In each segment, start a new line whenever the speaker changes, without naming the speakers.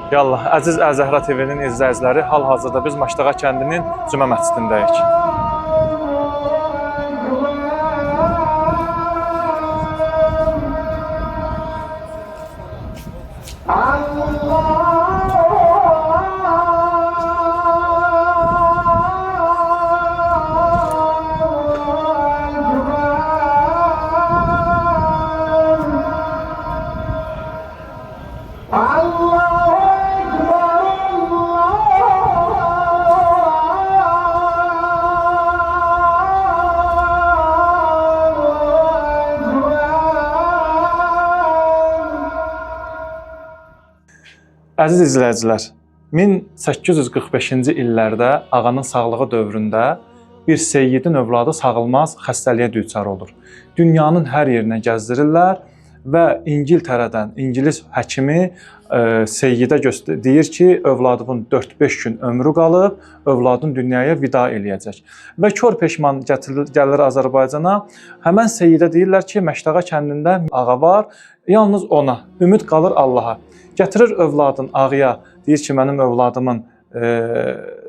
Yallah, əziz Əl-Zəhra TV-nin izləyiciləri, hal-hazırda biz Maştağa kəndinin Cümə məscidindəyik. Əziz izləyicilər, 1845-ci illərdə ağanın sağlığı dövründə bir seyyidin övladı sağılmaz xəstəliyə düçar olur. Dünyanın hər yerinə gəzdirirlər və İngiltərədən İngilis həkimi seyyidə deyir ki, övladının 4-5 gün ömrü qalıb, övladın dünyaya vida eləyəcək. Və kör peşman gəlir Azərbaycana. Həmən seyyidə deyirlər ki, Məştağa kəndində ağa var, yalnız ona, ümid qalır Allaha. Gətirir övladın ağıya, deyir ki, mənim övladımın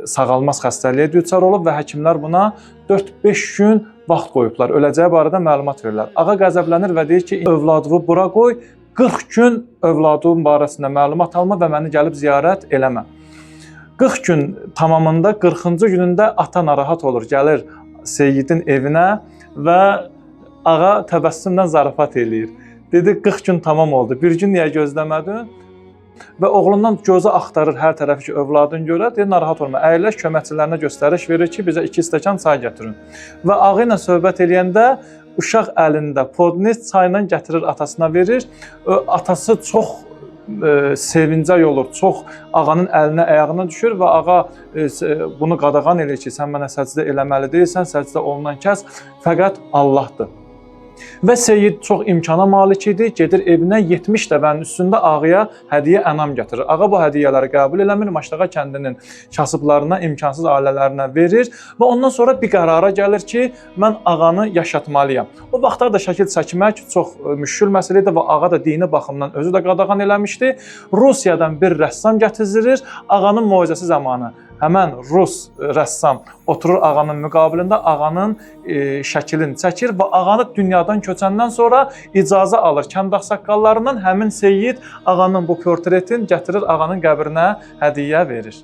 sağalmaz xəstəliyə düçar olub və həkimlər buna 4-5 gün vaxt qoyublar, öləcəyi barədə məlumat verirlər. Ağa qəzəblənir və deyir ki, övladımı bura qoy, 40 gün övladımın barəsində məlumat alma və məni gəlib ziyarət eləmə. 40 gün tamamında 40-cı günündə ata narahat olur, gəlir seyyidin evinə və ağa təbəssümlə zarafat eləyir. Dedi, 40 gün tamam oldu, bir gün niyə gözləmədin? Və oğlundan gözü axtarır hər tərəfi ki, övladın görə, deyir, narahat olma, əyləş köməkçilərinə göstəriş verir ki, bizə 2 stəkan çay gətirin. Və ağı ilə söhbət eləyəndə uşaq əlində podnes çayla gətirir, atasına verir. Atası çox sevincək olur, çox ağanın əlinə, ayağına düşür və ağa bunu qadağan eləyir ki, sən mənə səcdə eləməli deyilsən, səcdə olunan kəs fəqət Allahdır. Və seyyid çox imkana malik idi, gedir evinə 70 dəvənin üstündə ağaya hədiyyə ənam gətirir. Ağa bu hədiyyələri qəbul eləmir, Maştağa kəndinin kasıblarına, imkansız ailələrinə verir və ondan sonra bir qərara gəlir ki, mən ağanı yaşatmalıyam. O vaxtlar da şəkil çəkmək çox müşkül məsələ idi və ağa da dini baxımdan özü də qadağan eləmişdi. Rusiyadan bir rəssam gətirilir, ağanın moizəsi zamanı həmən Rus rəssam oturur ağanın müqabilində, ağanın şəklini çəkir və ağanı dünyadan köçəndən sonra icazə alır kənd ağsaqqallarından, həmin seyyid ağanın bu portretini gətirir ağanın qəbrinə hədiyyə verir.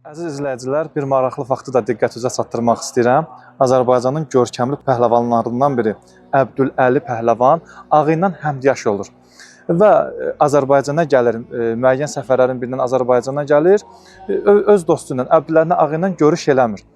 Əziz izləyicilər, bir maraqlı faktı da diqqətinizə çatdırmaq istəyirəm. Azərbaycanın görkəmli pəhləvanlarından biri Əbdüləli Pəhləvan ağı ilə həmyaş olur. Və Azərbaycana gəlir, müəyyən səfərlərin birindən Azərbaycana gəlir, öz dostu ilə, Əbdüləli ağı ilə görüş eləmir.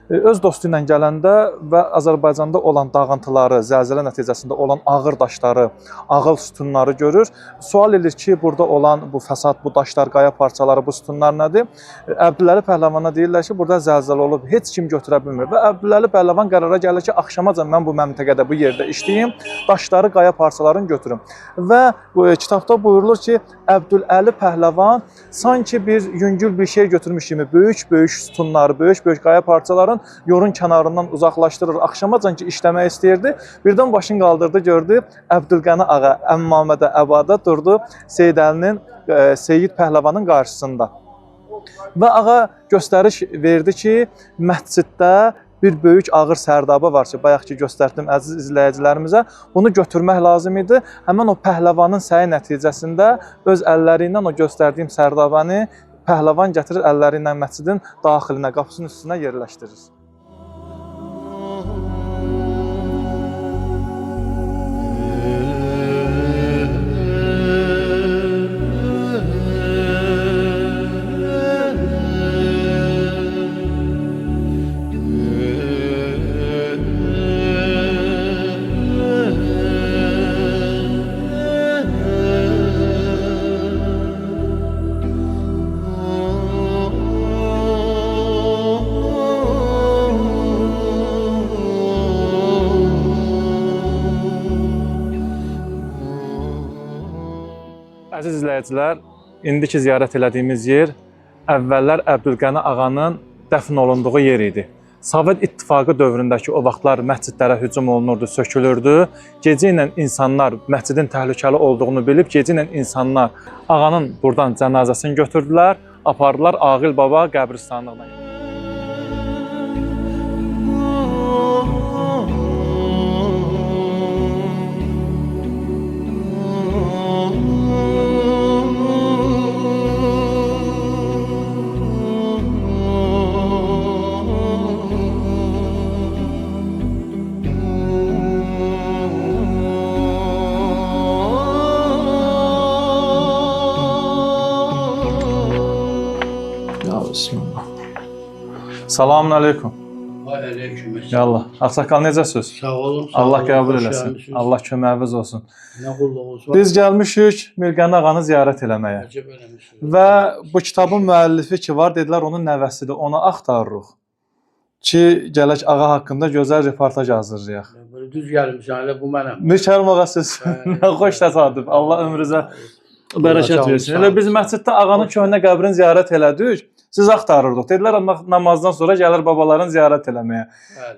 Öz dostu ilə gələndə və Azərbaycanda olan dağıntıları, zəlzələ nəticəsində olan ağır daşları, ağıl sütunları görür. Sual edir ki, burada olan bu fəsad, bu daşlar, qaya parçaları, bu sütunlar nədir? Əbdüləli Pəhləvana deyirlər ki, burada zəlzələ olub, heç kim götürə bilmir. Və Əbdüləli Pəhləvan qərara gəlir ki, axşamacan mən bu məntəqədə, bu yerdə işləyim, daşları, qaya parçalarını götürüm. Və kitabda buyurulur ki, Əbdüləli Pəhləvan sanki bir yüngül bir şey götürmüş kimi böyük-böyük sütunları, böyük-böyük qaya parçalarını başından yorun kənarından uzaqlaşdırır. Axşamacan ki işləmək istəyirdi. Birdən başını qaldırdı, gördü Əbdülqəni ağa Əmmamədə Əbada durdu Seydəlinin Seyid Pəhləvanın qarşısında. Və ağa göstəriş verdi ki, məsciddə bir böyük ağır sərdaba var ki, bayaq ki göstərdim əziz izləyicilərimizə. Bunu götürmək lazım idi. Həmin o pəhləvanın səyi nəticəsində öz əlləri ilə o göstərdiyim sərdabanı pəhləvan gətirir, əlləri ilə məscidin daxilinə, qapısının üstünə yerləşdirir. Əziz izləyicilər, indiki ziyarət elədiyimiz yer əvvəllər Əbdülqəni ağanın dəfn olunduğu yer idi. Sovet İttifaqı dövründəki o vaxtlar məscidlərə hücum olunurdu, sökülürdü. Gecə ilə insanlar məscidin təhlükəli olduğunu bilib, gecə ilə insanlar ağanın buradan cənazəsini götürdülər, apardılar Aqil Baba qəbristanlığına. Bismillah. Selamun aleyküm.
Aleyküm.
Yallah. Ağsaqqal necəsiz?
Sağ olun.
Allah qəbul eləsin. Allah köməyiniz olsun.
Nə qulluğunuz olsun.
Biz gəlmişik Mirqəni ağanı ziyarət eləməyə.
Əcəb eləmişsiniz.
Və bu kitabın müəllifi ki var, dedilər onun nəvəsidir. Onu axtarırıq. Ki gələk ağa haqqında gözəl reportaj hazırlayaq.
Böyle düz gəlmişsən, elə bu mənəm.
Mirkərim ağa siz. Nə xoş təsadüf. Allah ömrünüzə bərəkət versin. Elə biz məsciddə ağanın köhnə qəbrini ziyarət elədik. Siz axtarırdıq. Dedilər namazdan sonra gəlir babaların ziyarət eləməyə.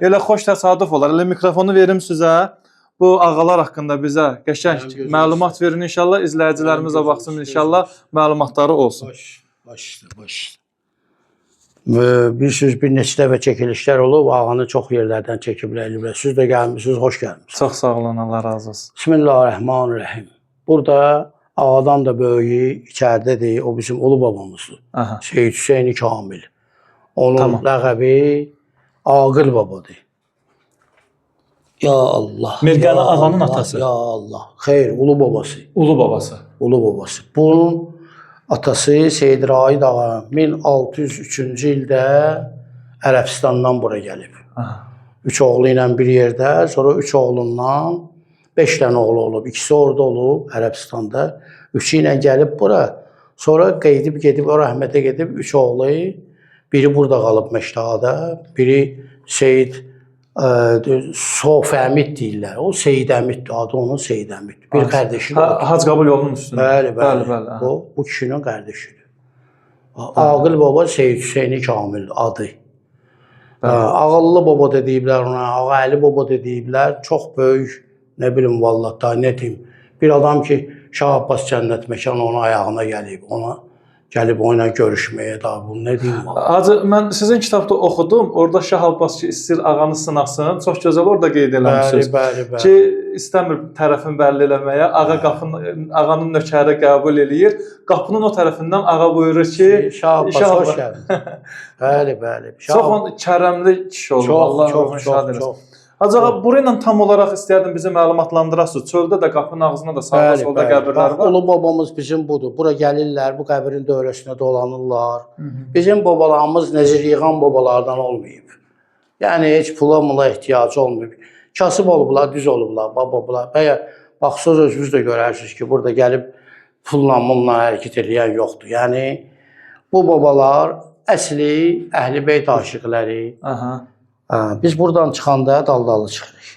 Elə xoş təsadüf olar. Elə mikrofonu verim sizə. Bu ağalar haqqında bizə qəşəng məlumat verin inşallah. İzləyicilərimizə baxsın inşallah məlumatları olsun.
Baş. Bir söz bir neçə dəfə çəkilişlər olub. Ağanı çox yerlərdən çəkiblər. Siz də gəlmişsiniz, xoş gəlmişsiniz.
Çox sağ olun, Allah razı olsun.
Bismillahirrahmanirrahim. Burada ağadan da böyüyü içəridədir. O bizim ulu babamızdır. Seyid Hüseyni Kamil. Onun ləqəbi Aqil babadır. Ya Allah.
Mirqəni ağanın atası.
Ya Allah. Xeyr, ulu babası.
Ulu babası.
Ulu babası. Bunun atası Seyid Raid ağa 1603-cü ildə Ərəbistandan bura gəlib. 3 oğlu ilə bir yerdə, sonra 3 oğlundan 5 dənə oğlu olub. İkisi orada olub Ərəbistanda. 3-ü ilə gəlib bura. Sonra gedib o rəhmətə gedib 3 oğlu. Biri burada qalıb Məştəqada. Biri Seyid Sof Əmid deyirlər. O Seyid Əmiddir. Adı onun Seyid Əmid. Bir qardaşı da.
Hac Qabul yolunun üstündə.
Bəli. Bu kişinin qardaşıdır. Aqil baba Seyid Hüseyni Kamil adı. Ağıllı baba da deyiblər ona. Ağa Əli baba da deyiblər. Çox böyük, nə bilim vallahi da nə deyim. Bir adam ki Şah Abbas Cənnət Məkanı onun ayağına gəlib. Ona gəlib onunla görüşməyə da bunu nə deyim?
Hacı, mən sizin kitabda oxudum. Orada Şah Abbas ki istəyir ağanı sınasın. Çox gözəl orada qeyd eləmişsiniz.
Bəli.
Ki istəmir tərəfin bəlli eləməyə. Ağanın nökəri qəbul eləyir. Qapının o tərəfindən ağa buyurur ki,
Şah Abbas xoş gəldin. Bəli.
Çox kərəmli kişi oldu. Allah ruhunu şad eləsin. Hacı, burayla tam olaraq istəyərdim bizi məlumatlandırasınız. Çöldə də qapının ağzında da sağda solda qəbirlər var.
Ulu babamız bizim budur. Bura gəlirlər, bu qəbrin dövrəsində dolanırlar. Bizim babalarımız necə yığan babalardan olmayıb. Yəni heç pula ehtiyacı olmayıb. Kasıb olublar, düz olublar, babalar. Baxsınız özünüz də görərsiniz ki, burada gəlib pulla hərəkət edən yoxdur. Yəni bu babalar əsli Əhlibeyt aşiqləri. Biz buradan çıxanda daldalı çıxırıq.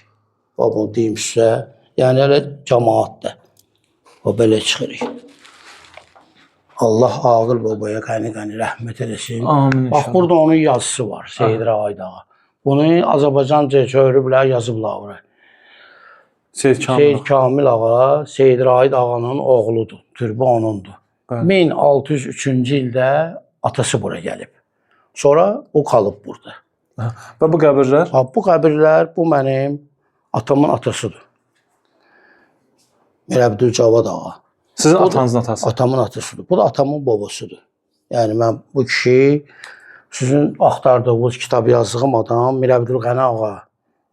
O bunu deyim sizə. Yəni elə cəmaatdır. O belə çıxırıq. Allah Aqil babaya qəni rəhmət eləsin.
Amin.
Bax burada onun yazısı var. Seyid Raid ağa. Bunu Azərbaycanca çeviriblər, yazıblar ora.
Seyid Kamil.
Seyid Kamil ağa, Seyid Raid ağanın oğludur. Türbə onundur.
Bəli.
1603-cü ildə atası bura gəlib. Sonra o qalıb burada.
Və bu qəbirlər?
Ha, bu qəbirlər bu mənim atamın atasıdır. Mirəbdül Cavad ağa.
Sizin atanızın atası?
Atamın atasıdır. Bu da atamın babasıdır. Yəni mən bu kişi sizin axtardığınız kitab yazdığım adam Mirəbdül Qəni ağa,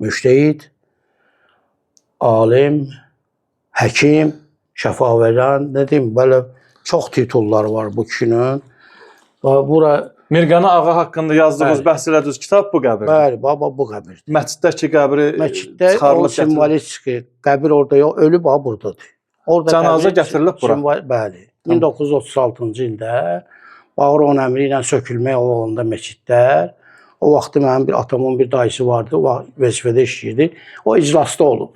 müştəhid, alim, həkim, şəfaverən, nə deyim, belə çox titulları var bu kişinin. Bura
Mirqani ağa haqqında yazdığınız, bəhs elədiyiniz kitab bu qəbirdir.
bəli, baba bu qəbirdir.
Məsciddəki qəbiri
Məsciddə o
çıxarılıb gətirilib.
simvolik qəbir orada yox, ölüb ha burdadır. Orada
Cənazə
qəbir
gətirilib bura.
Bəli. 1936-cı ildə Bağır onun əmri ilə sökülmək olanda məscidlər. O vaxtı mənim bir atamın bir dayısı vardı, o vəzifədə işləyirdi. O iclasda olub.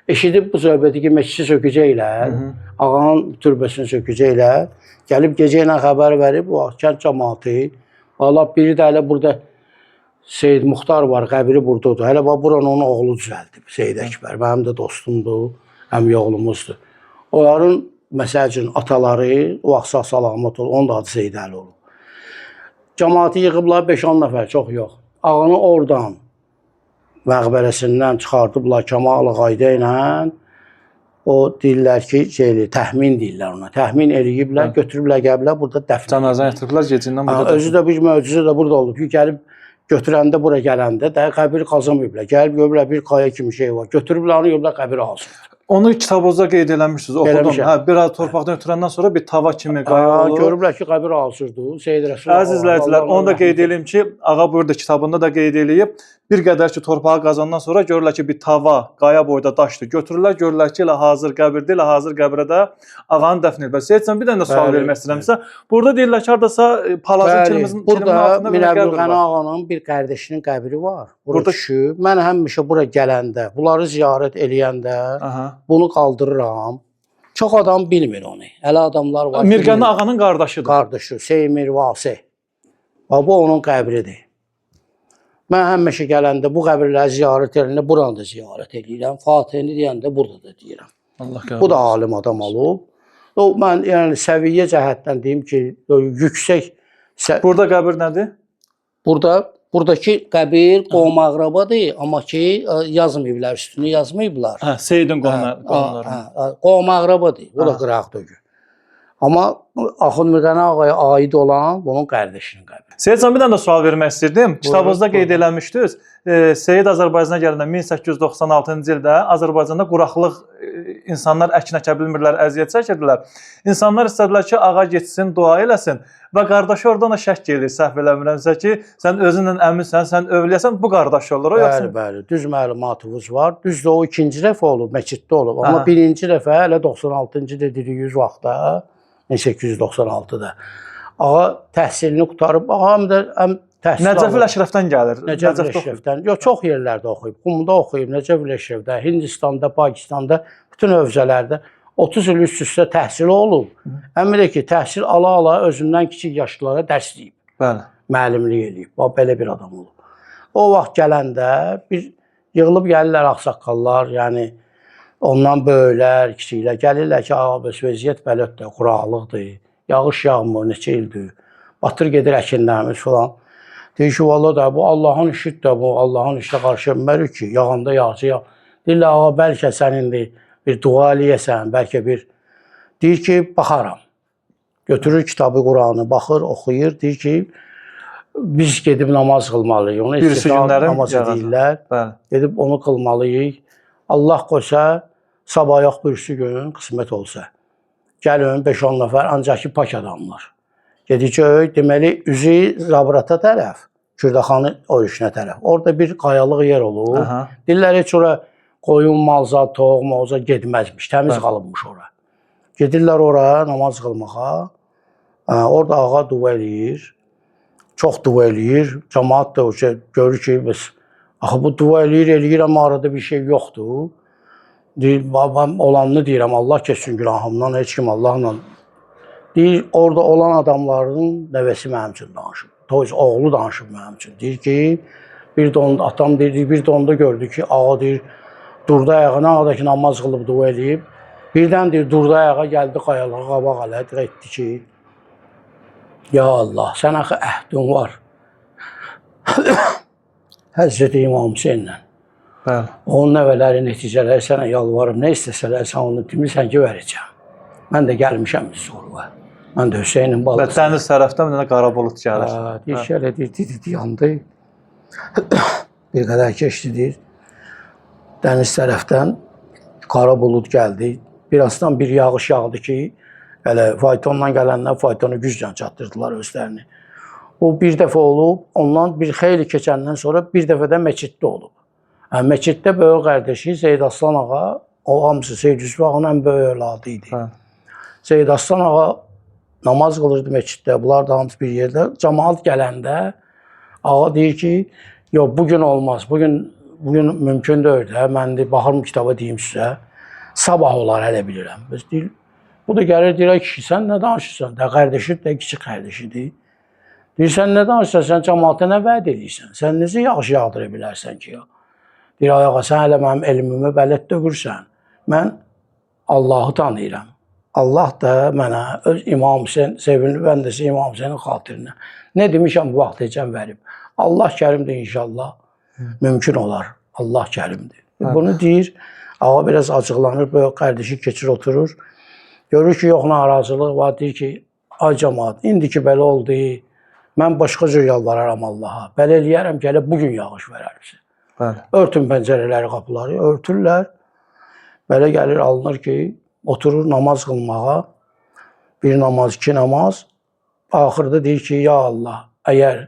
Eşidib bu söhbəti ki, məscidi sökəcəklər, ağanın türbəsini sökəcəklər. Gəlib gecə ilə xəbər verib, o vaxt kənd cəmaatı. Valla biri də hələ burada Seyid Muxtar var, qəbri buradadır. Hələ buranın onun oğlu düzəldib, Seyid Əkbər. Mənim də dostumdur, əmi oğlumuzdur. Onların, məsəl üçün, ataları, o vaxt sağ-salamat olub, onun da adı Seyid Əli olub. Cəmaatı yığıblar 5-10 nəfər, çox yox. Ağanı oradan, məqbərəsindən çıxardıblar Kamal qayda ilə. O deyirlər ki, təxmin deyirlər ona. Təxmin eləyiblər, götürüblər, gəliblər, burada dəfn.
Cənazəni gətiriblər, gecindən burada.
Özü də bir möcüzə də burada olub ki, gəlib götürəndə, bura gələndə də qəbir qazanmayıblar. Gəlib görürlər bir qaya kimi şey var. Götürüblər, onu görürlər qəbir alsın.
Onu kitabınızda qeyd eləmişsiniz, oxudum. Hə, bir az torpaqdan ötürəndən sonra bir tava kimi qaya olur.
Görüblər ki, qəbir alsırdı. Seyid Rəsul.
Əziz izləyicilər, onu da qeyd edeyim ki, ağa burada kitabında da qeyd eləyib. Bir qədər ki, torpağı qazandan sonra görürlər ki, bir tava, qaya boyda daşdır. Götürürlər, görürlər ki, elə hazır qəbirdir, elə hazır qəbrə də ağanı dəfn ediblər. Seyidsən, bir dənə də sual vermək istəyirəmsə, burada deyirlər ki, hardasa palazın kilimizin altında bir qəbir var.
Mirəbdül ağanın bir qardaşının qəbri var. Burada düşüb. Mən həmişə bura gələndə, bunları ziyarət eləyəndə bunu qaldırıram. Çox adam bilmir onu. Hələ adamlar var.
Mirqani ağanın qardaşıdır.
Qardaşı, Seymir Vasi. Bu onun qəbridir. Mən həmişə gələndə bu qəbirləri ziyarət edəndə buranı da ziyarət edirəm. Fatihini deyəndə burada da deyirəm.
Allah qəbul.
Bu da alim adam olub. Mən yəni səviyyə cəhətdən deyim ki, yüksək.
Burada qəbir nədir?
Buradakı qəbir qovum-əqrabadır, amma ki yazmayıblar, üstünü yazmayıblar.
Hə, Seyidin qohumları.
Qovum-əqrabadır, o da qıraqdır. Amma Axund Mirqani ağaya aid olan bunun qardaşının qəbri.
Seyidcan, bir dənə də sual vermək istirdim. Kitabınızda qeyd eləmişdiniz. Seyid Azərbaycana gələndə 1896-cı ildə Azərbaycanda quraqlıq, insanlar əkin əkə bilmirlər, əziyyət çəkirdilər. İnsanlar istədilər ki, ağa getsin, dua eləsin və qardaşı oradan da şək edir, səhv eləmirəmsə ki, sən özünlə əminsən, sən övliyəsən, bu qardaş olur o yoxsa?
Bəli, düz məlumatınız var. Düzdür, o ikinci dəfə olub, məsciddə olub. Amma birinci dəfə elə 96-cı ildə dediyiniz vaxtda, 1896-da. Ağa təhsilini qutarıb, ağa həm təhsil alıb.
Nəcəfül Əşrəfdən gəlir.
Nəcəfül Əşrəfdən. Yox, çox yerlərdə oxuyub. Qumda oxuyub, Nəcəfül Əşrəfdə, Hindistanda, Pakistanda, bütün övzələrdə 30 il üst-üstə təhsili olub. Əmin ki, təhsil ala-ala özündən kiçik yaşlılara dərs deyib.
Bəli.
Müəllimlik edib. Belə bir adam olub. O vaxt gələndə bir yığılıb gəlirlər ağsaqqallar, yəni ondan böyüklər, kiçiklər gəlirlər ki, ağa, vəziyyət belətdir, quraqlıqdır. Yağış yağmır, neçə ildir. Batır gedir əkinlərimiz falan. Deyir ki, valla da bu Allahın işidir də bu, Allahın işinə qarşı bilmərik ki, yağanda yağcı yağ. Deyirlər, ağa, bəlkə sənindir, bir dua eləyəsən, bəlkə bir. Deyir ki, baxaram. Götürür kitabı, Quranı, baxır, oxuyur. Deyir ki, biz gedib namaz qılmalıyıq. Onu istihad namazı deyirlər. Gedib onu qılmalıyıq. Allah qoysa, sabah yox birisi gün qismət olsa. Gəlin 5-10 nəfər, ancaq ki, pak adamlar. Gedəcək, deməli, üzü Zabrata tərəf, Kürdəxanı örüşünə tərəf. Orada bir qayalıq yer olur. Deyirlər, heç ora qoyun, malzat, toğ, mağaza gedməzmiş, təmiz qalıbmış ora. Gedirlər ora namaz qılmağa. Orada ağa dua eləyir. Çox dua eləyir. Cəmaat da görür ki, bu dua eləyir, amma arada bir şey yoxdur. Deyir, babam olanını deyirəm, Allah keçsin günahımdan, heç kim Allahla. Deyir, orada olan adamların nəvəsi mənim üçün danışıb. Oğlu danışıb mənim üçün. Deyir ki, Bir də onda atam deyirdi, bir də onda gördü ki, ağa deyir, durdu ayağına, ağdakı namaz qılıb dua eləyib. Birdən deyir, durdu ayağa, gəldi qayalığa, qabaq elədi, etdi ki, ya Allah, sən axı əhdin var. Həzrəti İmam Hüseynlə.
Bəli.
Onun nəvələri, nəticələri sənə yalvarım, nə istəsələr sən onu demirsən ki, verəcəm. Mən də gəlmişəm Zorluğa. Mən də Hüseynin balası.
Və dəniz tərəfdən bir dənə qara bulut gəlir.
Deyir ki, elə deyir, didi yandı. Bir qədər keçdi, deyir. Dəniz tərəfdən qara bulud gəldi. Birazdan bir yağış yağdı ki, elə faytonla gələnlər faytonu güclə çatdırdılar özlərini. O bir dəfə olub, ondan bir xeyli keçəndən sonra bir dəfə də məsciddə olub. Məsciddə böyük qardaşı Zeyd Aslan ağa, o hamısı Seyyid Yusuf ağanın ən böyük övladı idi. Seyyid Aslan ağa namaz qılırdı məsciddə, bunlar da hamısı bir yerdə. Cəmaat gələndə ağa deyir ki, yox bugün olmaz, bugün mümkün deyil. Mən də baxırım kitaba deyim sizə, sabah olar hələ bilirəm. Biz deyir, bu da gəlir deyir, kişi sən nə danışırsan? Da qardaşı da kiçik qardaşıdır. Deyir, sən nə danışırsan, sən cəmaata nə vəd edirsən? Sən necə yağış yağdıra bilərsən ki? Deyir, ayağa sən hələ mənim elmimi bələt döqürsən. Mən Allahı tanıyıram. Allah da mənə öz İmam Hüseyin, sevimli bəndəsi İmam Hüseynin xatirinə nə demişəm bu vaxt ecəm verib. Allah kərimdir inşallah. Mümkün olar. Allah kərimdir. Bunu deyir, ağa biraz acıqlanır, böyük qardaşı keçir oturur. Görür ki, yox narazılıq var, deyir ki, ay cəmaat, indi ki belə oldu, mən başqa cür yalvararam Allaha. Belə eləyərəm ki, elə bugün yağış verərsin. Örtün pəncərələri, qapıları, örtürlər. Belə gəlir, alınır ki, oturur namaz qılmağa. Bir namaz, iki namaz. Axırda deyir ki, ya Allah, əgər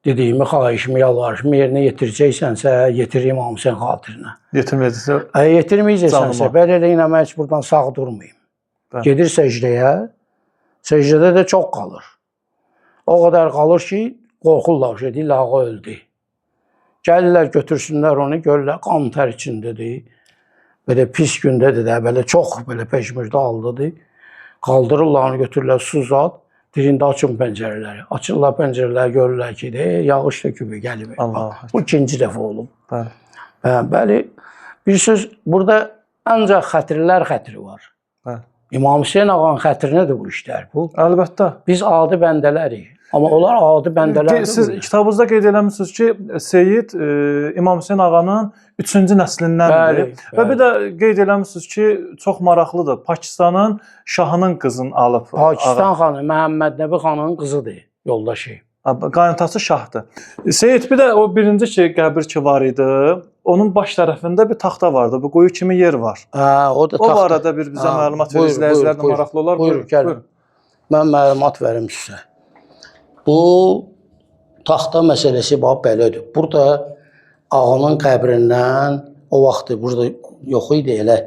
dediyimi, xahişimi, yalvarışımı yerinə yetirəcəksənsə, yetir İmam Hüseyin xatirinə.
Yetirməyəcəksə?
Yetirməyəcəksənsə, belə elə inəmək heç buradan sağ durmayayım. Gedir səcdəyə. Səcdədə də çox qalır. O qədər qalır ki, qorxurlar, deyirlər, ağa öldü. Gəlirlər, götürsünlər onu, görürlər, qan tər içindədir. Belə pis gündədir də, belə çox belə peşmürdə aldıdır. Qaldırırlar onu, götürürlər, su zat, dirində açın pəncərələri. Açırlar pəncərələri, görürlər ki, yağış da kübü gəlib. Bu ikinci dəfə olub. Bəli, bir söz, burada ancaq xətirlər xətiri var. İmam Hüseyin ağanın xətrinədir bu işlər bu.
Əlbəttə.
Biz adi bəndələrik. Amma onlar adi bəndələrdir.
Siz kitabınızda qeyd eləmişsiniz ki, Seyyid İmam Hüseyin ağanın 3-cü nəslindəndir. Və bir də qeyd eləmişsiniz ki, çox maraqlıdır. Pakistanın şahının qızını alıb.
Pakistan xanı, Məhəmməd Nəbi xanın qızıdır, yoldaşı.
Qaynatası şahdır. Seyyid, bir də o birinci ki, qəbir ki var idi, onun baş tərəfində bir taxta vardı. Bu quyu kimi yer var.
O
barədə bir bizə məlumat verir, izləyicilərlə maraqlı olar.
Buyurun. Mən məlumat verim sizə. Bu taxta məsələsi bax belədir. Burada ağanın qəbrindən o vaxtı burada yox idi, elə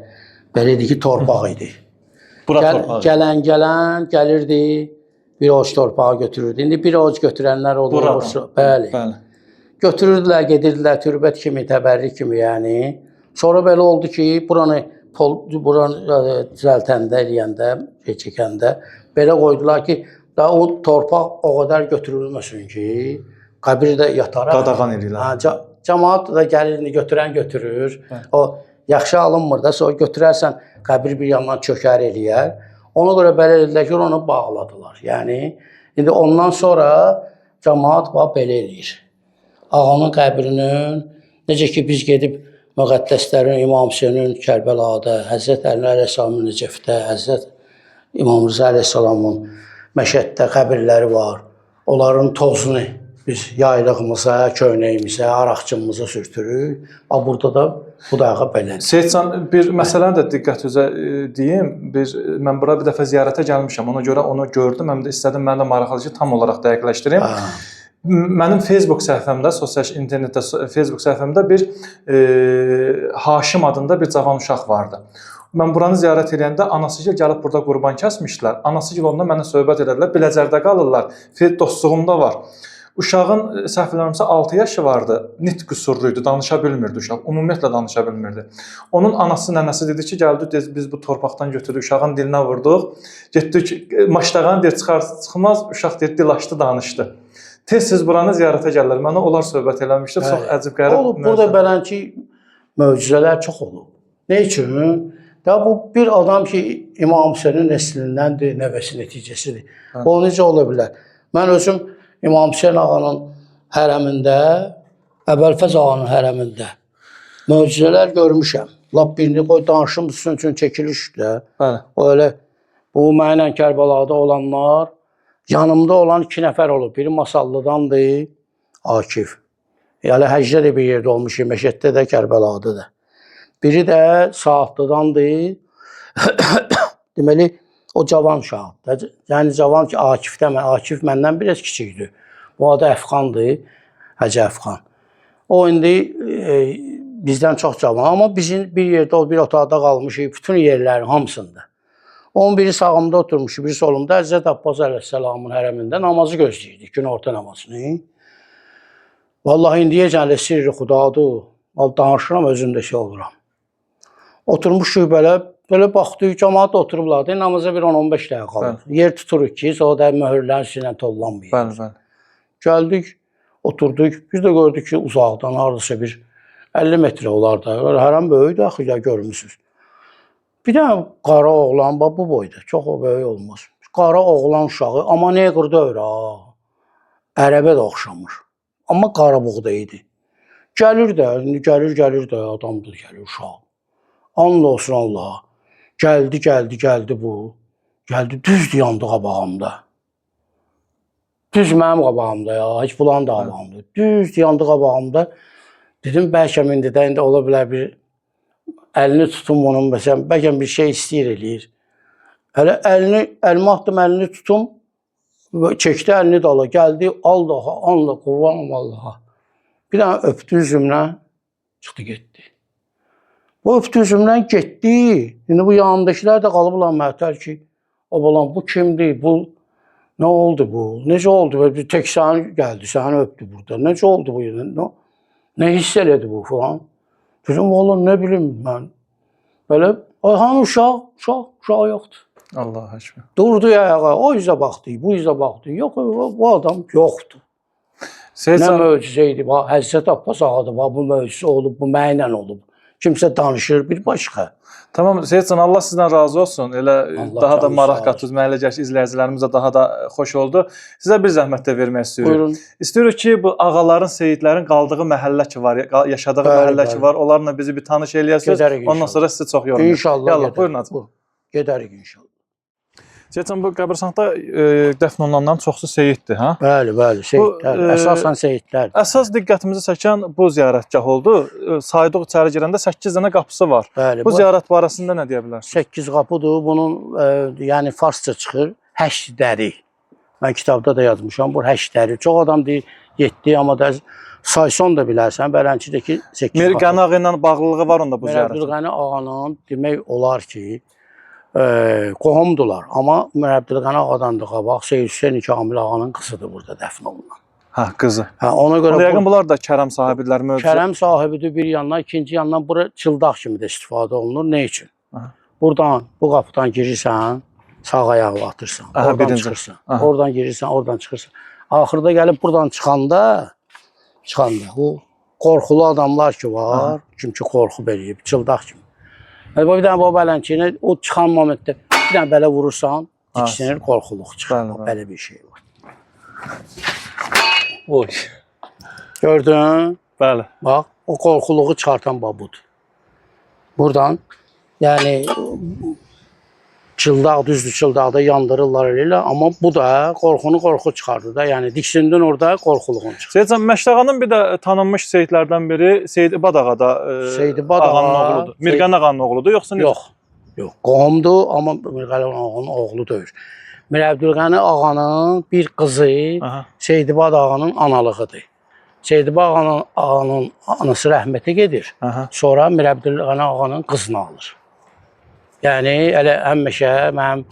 belə idi ki, torpaq idi. Gələn gəlirdi, bir ovuc torpağı götürürdü. İndi bir ovuc götürənlər olur. Bəli. Götürürdülər, gedirdilər türbət kimi, təbərrik kimi, yəni. Sonra belə oldu ki, buranı düzəltəndə, eləyəndə, çəkəndə belə qoydular ki, da o torpaq o qədər götürülməsin ki, qəbir də yatara.
Qadağan edirlər.
Cəmaat da gəlir, götürən götürür. O yaxşı alınmır da, sonra götürərsən, qəbir bir yandan çökər eləyər. Ona görə belə elədilər ki, onu bağladılar. Yəni, indi ondan sonra cəmaat belə eləyir. Ağanın qəbrinin, necə ki, biz gedib müqəddəslərin, İmam Hüseynin Kərbəlada, Həzrət Əli Əleyhisselamın Necəfdə, Həzrət İmam Rıza Əleyhisselamın Məşəddə qəbirləri var. Onların tozunu biz yaylığımıza, köynəyimizə, araqçımıza sürtürük. Burada da bu dayağı belədir.
Seyyidcan, bir məsələni də diqqətinizə deyim. Mən bura bir dəfə ziyarətə gəlmişəm. Ona görə onu gördüm. Həm də istədim, mənə də maraqlıdır ki, tam olaraq dəqiqləşdirim. Mənim Facebook səhifəmdə, sosial internetdə Facebook səhifəmdə bir Haşim adında bir cavan uşaq vardı. Mən buranı ziyarət edəndə anası gəlib burada qurban kəsmişlər. Anası onunla mənə söhbət edədilər. Biləcərdə qalırlar. Dostluğumda var. Uşağın səhv eləmirəmsə 6 yaşı vardı. Nitq qüsurluydu, danışa bilmirdi uşaq. Ümumiyyətlə danışa bilmirdi. Onun anası, nənəsi dedi ki, gəldi biz bu torpaqdan götürdük, uşağın dilinə vurduq. Getdik maştağan deyir çıxmaz, uşaq deyir dilaşdı, danışdı. Tez-tez buranı ziyarətə gəlirlər. Mənə onlar söhbət eləmişdi. Çox əcib qəribə.
Olub burada belənki möcüzələr çox olub. Nə üçün? Da bu bir adam ki, İmam Hüseynin nəslindəndir, nəvəsi nəticəsidir. O necə ola bilər? Mən özüm İmam Hüseyn ağanın hərəmində, Əbəlfəz ağanın hərəmində möcüzələr görmüşəm. Lap birini qoy danışım üçün çəkilişdir də.
Bəli.
O elə bu mənlə Kərbəlada olanlar, yanımda olan 2 nəfər olub. Biri Masallıdandır, Akif. Yəni həcdə də bir yerdə olmuşum, Məşəddə də, Kərbəlada da. Biri də Saatlıdandır. Deməli, o cavan uşaqdır. Yəni cavan ki, Akif məndən biraz kiçikdir. Bu adı Əfqandır, Hacı Əfqan. O indi bizdən çox cavan, amma bizim bir yerdə, bir otaqda qalmışıq, bütün yerlərin hamısında. Onun biri sağımda oturmuşu, biri solumda Həzrət Abbas əleyhissalamın hərəmində namazı gözləyirdik, gün orta namazını. Vallahi indiyəcən sirri xudadır, danışıram, özümdə şey oluram. Oturmuşuq belə baxdıq, cəmaat oturublar, namaza bir 10-15 dəqiqə qalır. Yer tuturuq ki, o da möhürlərin üstündən tollanmayır.
Bəli.
Gəldik, oturduk, biz də gördük ki, uzaqdan hardasa bir 50 metrə olar da, hərəm böyükdür, axı ya görmüsünüz. Bir dənə qara oğlan, bu boyda, çox o böyük olmaz. Qara oğlan uşağı, amma neqr deyir ha, ərəbə də oxşamır. Amma qara buğda idi. Gəlir də, gəlir də, adamdır, gəlir uşaq. And olsun Allaha. Gəldi bu. Gəldi, düzdür yandı qabağımda. Düz mənim qabağımda ya, heç bulan da qabağımda. Düzdür yandı qabağımda. Dedim, bəlkə indi ola bilər bir əlini tutum onun, məsələn, bəlkə bir şey istəyir eləyir. Hələ əlimi atdım, əlini tutum, çəkdi əlini dala, gəldi, Allaha, Allah, qurbanım Allaha. Bir dənə öpdü üzümdən, çıxdı getdi. Bu öpdü üzümdən getdi. İndi bu yanındakilər də qalıblar məhətər ki, o balam, bu kimdir, bu nə oldu bu, necə oldu, bir tək səni gəldi, səni öpdü burada, necə oldu bu, nə hiss elədi bu falan. Dedim, valla nə bilim mən, belə, hanı uşaq yoxdur.
Allah aşkına.
Durdu ayağa, o üzə baxdı, bu üzə baxdı, yox, bu adam yoxdur. Nə möcüzə idi, Həzrət Abbas ağadır, bu möcüzə olub, bu mənlə olub. Kimsə danışır bir başqa.
Tamam, Seyidcan, Allah sizdən razı olsun. Elə daha da maraq qatdınız. Mənə elə gəlir ki, izləyicilərimiz də daha da xoş oldu. Sizə bir zəhmət də vermək istəyirik.
Buyurun.
İstəyirik ki, bu ağaların, seyidlərin qaldığı məhəllə ki var, yaşadığı məhəllə ki var, onlarla bizi bir tanış eləyəsiniz. Ondan sonra sizi çox yorulur.
İnşallah.
Yallah, buyurun hacı.
Gedərik inşallah.
Seyidcan, bu qəbirstanlıqda dəfn olunanların çoxsu seyiddir, hə?
Bəli, seyidlər. Əsasən seyidlərdir.
Əsas diqqətimizi çəkən bu ziyarətgah oldu. Saydıq içəri girəndə 8 dənə qapısı var.
Bəli.
Bu ziyarət barəsində nə deyə bilərsiniz?
8 qapıdır. Bunun yəni farsça çıxır. Həşdəri. Mən kitabda da yazmışam. Bu həşdəri. Çox adam deyir 7, amma da sayson da bilərsən. Bələnçidəki 8 qapı.
Mir Qənağı ilə bağlılığı var onda bu ziyarət.
Mir Qənağı ağanın demək olar ki, qohumdular. Amma Mir Əbdülqəni ağadan da qabaq Seyyid Hüseyn Kamil ağanın qızıdır burada dəfn olunan.
Hə, qızı.
Hə, ona görə
yəqin bunlar da kərəm sahibidirlər, möcüzə.
Kərəm sahibidir bir yandan, ikinci yandan bura çıldaq kimi də istifadə olunur. Nə üçün? Buradan, bu qapıdan girirsən, sağ ayağı atırsan, oradan çıxırsan. Oradan girirsən, oradan çıxırsan. Axırda gəlib buradan çıxanda bu qorxulu adamlar ki var, kim ki qorxub eləyib, çıldaq kimi. Bir dənə bu bələnkini, o çıxan momentdə bir dənə belə vurursan, tiksinir, qorxuluq çıxır. Belə bir şey var.
Oy.
Gördün?
Bəli.
Bax, o qorxuluğu çıxartan budur. Buradan, yəni, çıldaq, düzdür, çıldaqda yandırırlar elə, amma bu da qorxu çıxardır da, yəni diksindin orada qorxuluğun çıxır.
Seyidcan, Məşdəğanın bir də tanınmış seyidlərdən biri Seyid İbad ağa da ağanın oğludur. Mirqan ağanın oğludur, yoxsa necə?
Yox, qohumdur, amma Mirqan ağanın oğlu deyil. Mir Əbdülqəni ağanın bir qızı Seyid İbad ağanın analığıdır. Seyid İbad ağanın anası rəhmətə gedir, sonra Mir Əbdülqəni ağanın qızını alır. Yəni, elə həmişə mənim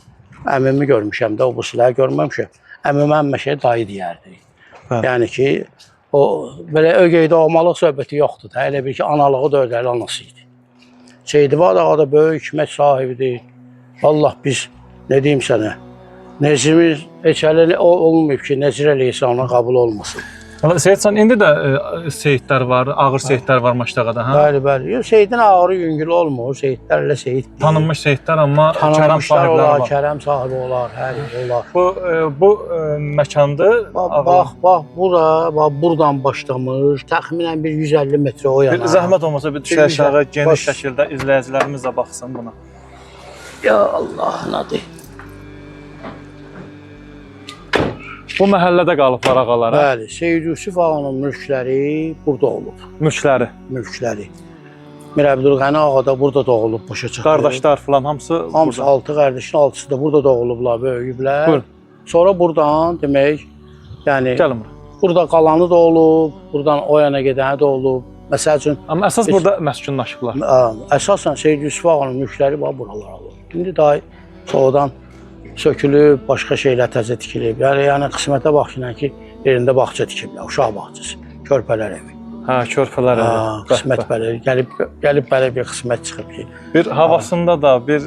əmimi görmüşəm də, o bu siləri görməmişəm. Əmim həmişə dayı deyərdi.
Bəli.
Yəni ki, o belə ögey doğmalıq söhbəti yoxdur da. Elə bir ki, analığı da ödəli anası idi. Seyidvar ağa da böyük hikmət sahibidir. Allah biz nə deyim sənə? Nezimiz heç hələ olmayıb ki, Nezir Əleyhisselamın qəbul olmasın.
Seyidcan, indi də seyidlər var, ağır seyidlər var Maştağada, hə?
Bəli, bəli. Seyidin ağırı yüngül olmur. Seyidlər elə seyid deyil.
Tanınmış seyidlər, amma kərəm sahibləri
olar,
var.
kərəm sahibi olar, hər yer olar.
Bu məkandır.
Bax, buradan başlamış, təxminən bir 150 metrə o yana.
Zəhmət olmasa bir düşə aşağı geniş şəkildə izləyicilərimiz də baxsın buna.
Ya Allah, nədir?
Bu məhəllədə qalıblar ağalar.
Bəli, Seyid Yusuf ağanın mülkləri burada olub.
Mülkləri.
Mir Əbdülğəni ağa da burada doğulub, başa çıxdı.
Qardaşlar falan hamısı
Hamısı 6 qardaşın 6-sı da burada doğulublar, böyüyüblər.
Buyurun.
Sonra buradan demək, yəni
Gəlin.
burada qalanı da olub, buradan o yana gedəni də olub. Məsəl üçün,
amma əsas burada məskunlaşıblar.
Əsasən Seyid Yusuf ağanın mülkləri var buralara olub. İndi daha sonradan sökülüb, başqa şeylər təzə tikilib. Yəni qismətə baxın ki, yerində bağça tikiblər, uşaq bağçası, körpələr evi.
Hə, körpələr evi.
Qismət belə, gəlib belə bir qismət çıxıb ki.
Bir havasında da, bir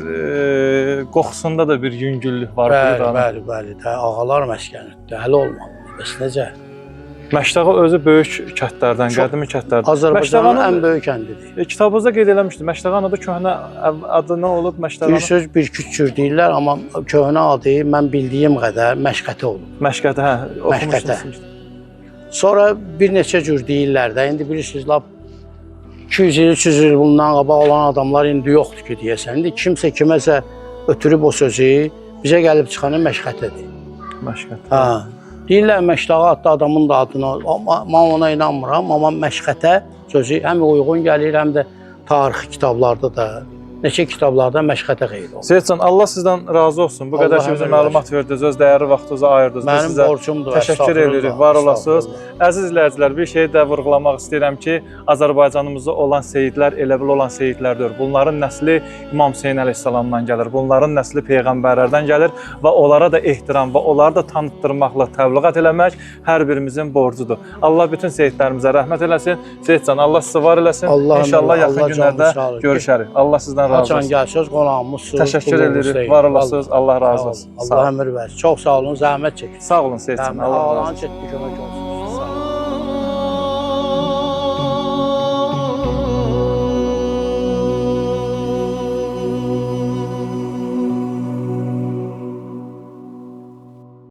qoxusunda da bir yüngüllük var.
Bəli, ağalar məskənidir, hələ olmadı. Bəs necə?
Məştağa özü böyük kəndlərdən, qədimi kəndlərdən.
Azərbaycanın ən böyük kəndidir.
Kitabınızda qeyd eləmişdi. Məştağanın adı köhnə adı nə olub Məştağanın?
Bir söz bir küçük deyirlər, amma köhnə adı mən bildiyim qədər Məşqətə olub.
Məşqətə, hə, oxumuşdunuz.
Sonra bir neçə cür deyirlər də. İndi bilirsiniz, lap 200 il, 300 il bundan qabaq olan adamlar indi yoxdur ki, deyəsən. İndi kimsə kiməsə ötürüb o sözü bizə gəlib çıxanı Məşqətədir.
Məşqət.
Hə. Deyirlər Məştağa adlı adamın da adına, mən ona inanmıram, amma Məşqətə sözü həm uyğun gəlir, həm də tarixi kitablarda da, neçə kitablarda Məşqətə qeyd olunur.
Seyidcan, Allah sizdən razı olsun. Bu qədər ki, bizə məlumat verdiniz, öz dəyərli vaxtınızı ayırdınız.
Mənim borcumdur.
Təşəkkür edirik, var olasınız. Əziz izləyicilər, bir şeyi də vurğulamaq istəyirəm ki, Azərbaycanımızda olan seyidlər elə bil olan seyidlərdir. Bunların nəsli İmam Hüseyn əleyhissalamdan gəlir. Bunların nəsli peyğəmbərlərdən gəlir və onlara da ehtiram və onları da tanıtdırmaqla təbliğat eləmək hər birimizin borcudur. Allah bütün seyidlərimizə rəhmət eləsin. Seyidcan, Allah sizi var eləsin. İnşallah yaxın günlərdə görüşərik. Allah sizdən razı olsun.
Haçan gəlsəz, qonağımızsınız.
Təşəkkür edirik, var olasınız. Allah razı olsun.
Allah ömür versin. Çox sağ olun, zəhmət çəkin.
Sağ olun Seyidcan.
Allah razı olsun.